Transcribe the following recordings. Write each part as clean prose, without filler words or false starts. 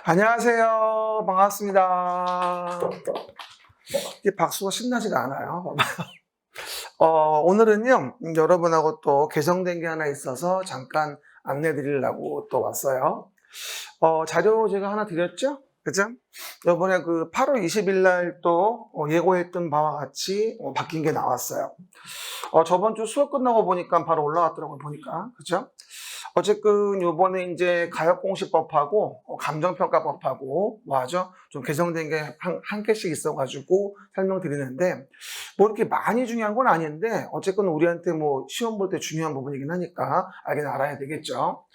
안녕하세요. 반갑습니다. 이게 박수가 신나지가 않아요. 오늘은요, 여러분하고 또 개정된 게 하나 있어서 잠깐 안내 드리려고 또 왔어요. 자료 제가 하나 드렸죠? 그죠? 이번에 그 8월 20일 날 또 예고했던 바와 같이 바뀐 게 나왔어요. 저번 주 수업 끝나고 보니까 바로 올라왔더라고요, 보니까. 그죠? 어쨌든 요번에 이제 가역공시법하고 감정평가법하고 뭐하죠? 좀 개정된 게 한 개씩 있어가지고 설명드리는데 뭐 이렇게 많이 중요한 건 아닌데 어쨌든 우리한테 뭐 시험 볼 때 중요한 부분이긴 하니까 알긴 알아야 되겠죠.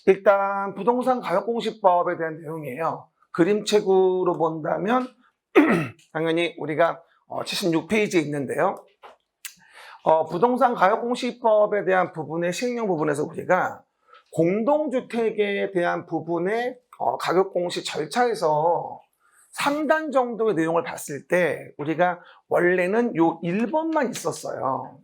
일단 부동산 가역공시법에 대한 내용이에요. 그림책으로 본다면 당연히 우리가 76페이지에 있는데요. 부동산 가역공시법에 대한 부분의 시행령 부분에서 우리가 공동주택에 대한 부분의 가격공시 절차에서 3단 정도의 내용을 봤을 때 우리가 원래는 요 1번만 있었어요.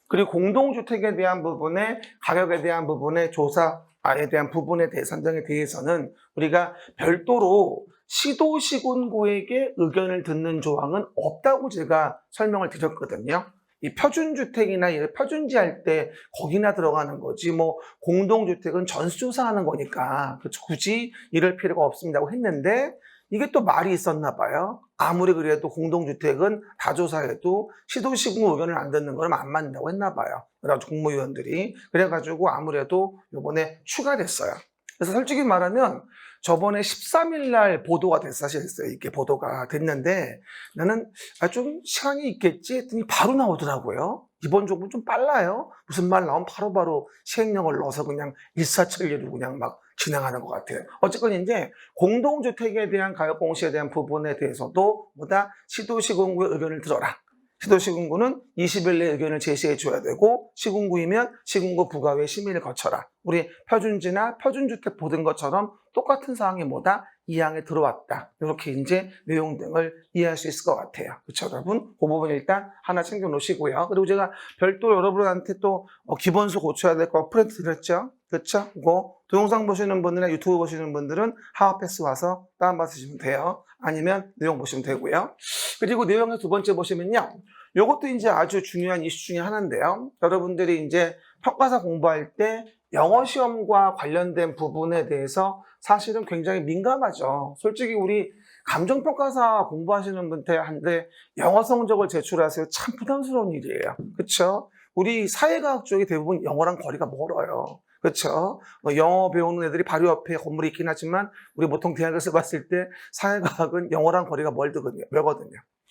그리고 공동주택에 대한 부분의 가격에 대한 부분의 조사에 대한 부분의 산정에 대해서는 우리가 별도로 시도시군구에게 의견을 듣는 조항은 없다고 제가 설명을 드렸거든요. 이 표준주택이나 표준지 할 때 거기나 들어가는 거지 뭐 공동주택은 전수조사하는 거니까 굳이 이럴 필요가 없습니다고 했는데 이게 또 말이 있었나 봐요. 아무리 그래도 공동주택은 다 조사해도 시도시군 의견을 안 듣는 거는 안 맞는다고 했나 봐요. 그래가지고 국무위원들이 그래가지고 아무래도 이번에 추가됐어요. 그래서 솔직히 말하면 저번에 13일 날 보도가 됐어요. 이게 보도가 됐는데 나는 좀 시간이 있겠지 했더니 바로 나오더라고요. 이번 정부는 좀 빨라요. 무슨 말 나오면 바로바로 시행령을 넣어서 그냥 일사천리로 그냥 막 진행하는 것 같아요. 어쨌건 이제 공동주택에 대한 가역공시에 대한 부분에 대해서도 보다 시도시군구의 의견을 들어라. 시도시군구는 20일 내에 의견을 제시해 줘야 되고 시군구이면 시군구 부가외 심의를 거쳐라. 우리 표준지나 표준주택 보던 것처럼 똑같은 사항이 뭐다? 이 항에 들어왔다. 이렇게 이제 내용 등을 이해할 수 있을 것 같아요. 그렇죠, 여러분? 그 부분 일단 하나 챙겨 놓으시고요. 그리고 제가 별도로 여러분한테 또 기본수 고쳐야 될 거 프린트 드렸죠? 그렇죠? 그거 동영상 보시는 분들이나 유튜브 보시는 분들은 하와패스 와서 다운받으시면 돼요. 아니면 내용 보시면 되고요. 그리고 내용의 두 번째 보시면요. 이것도 이제 아주 중요한 이슈 중에 하나인데요. 여러분들이 이제 평가사 공부할 때 영어 시험과 관련된 부분에 대해서 사실은 굉장히 민감하죠. 솔직히 우리 감정평가사 공부하시는 분한테 영어 성적을 제출하세요. 참 부담스러운 일이에요. 그렇죠? 우리 사회과학 쪽이 대부분 영어랑 거리가 멀어요. 그렇죠? 영어 배우는 애들이 바로 옆에 건물이 있긴 하지만 우리 보통 대학에서 봤을 때 사회과학은 영어랑 거리가 멀거든요.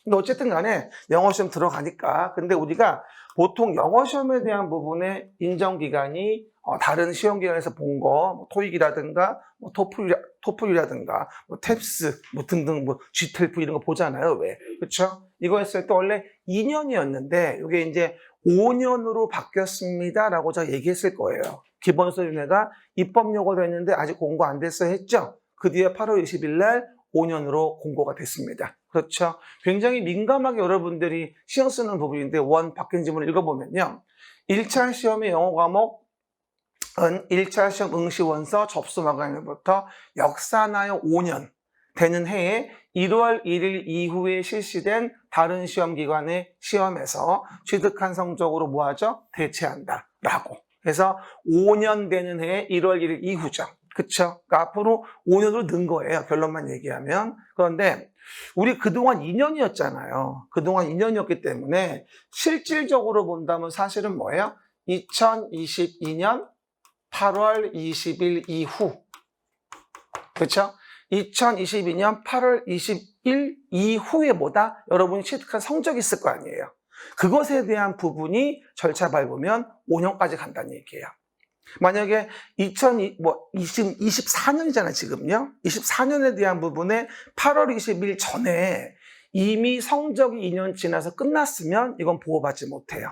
근데 어쨌든 간에 영어 시험 들어가니까. 근데 우리가 보통 영어 시험에 대한 부분의 인정기간이 다른 시험기관에서 본 거, 뭐 토익이라든가, 뭐 토플이라든가, 뭐 탭스, 뭐 등등, 뭐 GTLF 이런 거 보잖아요. 왜? 그쵸? 이거 했을 때 원래 2년이었는데, 이게 이제 5년으로 바뀌었습니다라고 제가 얘기했을 거예요. 기본서윤회가 입법요구도 했는데 아직 공고 안 됐어 했죠? 그 뒤에 8월 20일 날 5년으로 공고가 됐습니다. 그렇죠? 굉장히 민감하게 여러분들이 신경 쓰는 부분인데 바뀐 지문을 읽어보면요. 1차 시험의 영어 과목은 1차 시험 응시원서 접수 마감일부터 역사나요 5년 되는 해에 1월 1일 이후에 실시된 다른 시험기관의 시험에서 취득한 성적으로 뭐하죠? 대체한다. 라고. 그래서 5년 되는 해에 1월 1일 이후죠. 그쵸? 그러니까 앞으로 5년으로 는 거예요. 결론만 얘기하면. 그런데 우리 그동안 2년이었잖아요. 그동안 2년이었기 때문에 실질적으로 본다면 사실은 뭐예요? 2022년 8월 20일 이후. 그렇죠? 2022년 8월 20일 이후에 뭐다? 여러분이 취득한 성적이 있을 거 아니에요. 그것에 대한 부분이 절차 밟으면 5년까지 간다는 얘기예요. 만약에 24년이잖아요, 지금요. 24년에 대한 부분에 8월 20일 전에 이미 성적이 2년 지나서 끝났으면 이건 보호받지 못해요.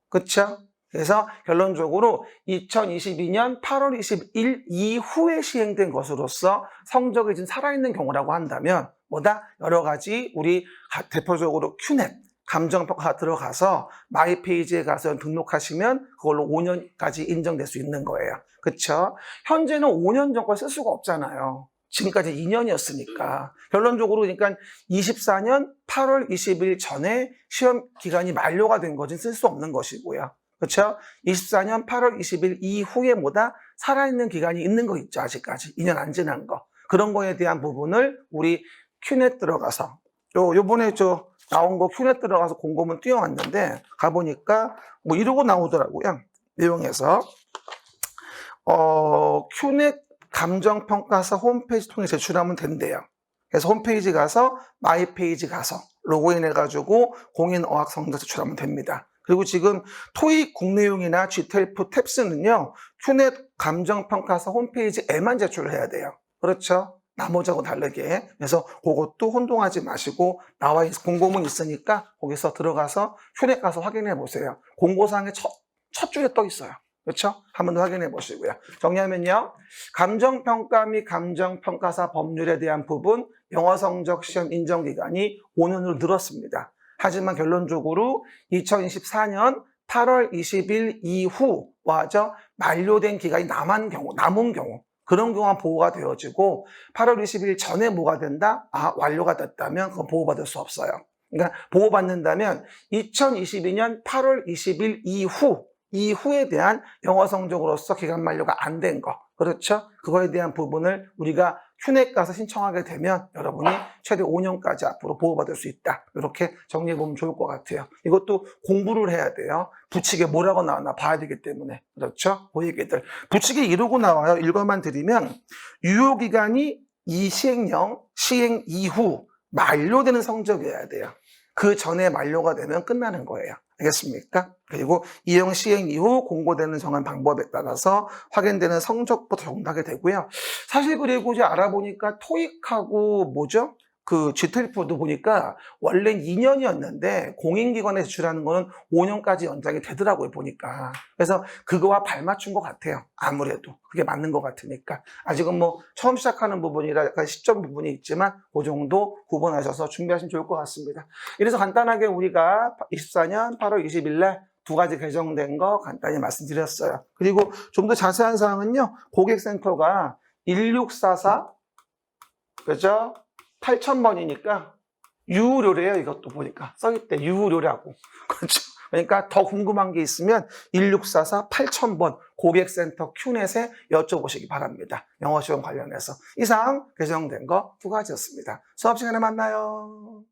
그렇죠? 그래서 결론적으로 2022년 8월 21일 이후에 시행된 것으로서 성적이 지금 살아있는 경우라고 한다면 뭐다? 여러 가지 우리 대표적으로 큐넷 감정평가 들어가서 마이 페이지에 가서 등록하시면 그걸로 5년까지 인정될 수 있는 거예요. 그렇죠? 현재는 5년 전과 쓸 수가 없잖아요. 지금까지 2년이었으니까. 결론적으로 그러니까 24년 8월 20일 전에 시험 기간이 만료가 된 거지 쓸 수 없는 것이고요. 그렇죠? 24년 8월 20일 이후에 뭐다? 살아있는 기간이 있는 거 있죠, 아직까지. 2년 안 지난 거. 그런 거에 대한 부분을 우리 큐넷 들어가서, 요번에 나온 거 큐넷 들어가서 공고문 띄워왔는데, 가보니까 뭐 이러고 나오더라고요. 내용에서. 큐넷 감정평가서 홈페이지 통해 제출하면 된대요. 그래서 홈페이지 가서 마이 페이지 가서 로그인 해가지고 공인 어학 성적 제출하면 됩니다. 그리고 지금 토익 국내용이나 GTLF 탭스는요, 큐넷 감정평가서 홈페이지에만 제출을 해야 돼요. 그렇죠? 나머지하고 다르게. 그래서 그것도 혼동하지 마시고 나와 공고문 있으니까 거기서 들어가서 큐넷 가서 확인해 보세요. 공고사항에 첫 줄에 떠 있어요. 그렇죠? 한번 더 확인해 보시고요. 정리하면요. 감정평가 및 감정평가사 법률에 대한 부분 영어 성적 시험 인정 기간이 5년으로 늘었습니다. 하지만 결론적으로 2024년 8월 20일 이후와 만료된 기간이 남은 경우 그런 경우만 보호가 되어지고 8월 20일 전에 뭐가 된다? 완료가 됐다면 그건 보호받을 수 없어요. 그러니까 보호받는다면 2022년 8월 20일 이후에 대한 영어 성적으로서 기간 만료가 안 된 거. 그렇죠? 그거에 대한 부분을 우리가 큐넷 가서 신청하게 되면 여러분이 최대 5년까지 앞으로 보호받을 수 있다. 이렇게 정리해보면 좋을 것 같아요. 이것도 공부를 해야 돼요. 부칙에 뭐라고 나왔나 봐야 되기 때문에. 그렇죠? 그 얘기들. 부칙에 이러고 나와요. 읽어만 드리면 유효기간이 이 시행령 시행 이후 만료되는 성적이어야 돼요. 그 전에 만료가 되면 끝나는 거예요. 알겠습니까? 그리고 이형 시행 이후 공고되는 정한 방법에 따라서 확인되는 성적부터 적용하게 되고요. 사실 그리고 이제 알아보니까 토익하고 그 GTLF도 보니까 원래 2년이었는데 공인기관에 제출하는 거는 5년까지 연장이 되더라고요, 보니까. 그래서 그거와 발맞춘 것 같아요. 아무래도. 그게 맞는 것 같으니까. 아직은 뭐 처음 시작하는 부분이라 약간 시점 부분이 있지만 그 정도 구분하셔서 준비하시면 좋을 것 같습니다. 이래서 간단하게 우리가 24년 8월 20일 날 2가지 개정된 거 간단히 말씀드렸어요. 그리고 좀 더 자세한 사항은요, 고객센터가 1644, 그죠? 8,000번이니까 유료래요. 이것도 보니까 써있대. 유료라고. 그렇죠? 그러니까 더 궁금한 게 있으면 1644 8000번 고객센터 큐넷에 여쭤보시기 바랍니다. 영어시험 관련해서. 이상 개정된 거 2가지였습니다. 수업 시간에 만나요.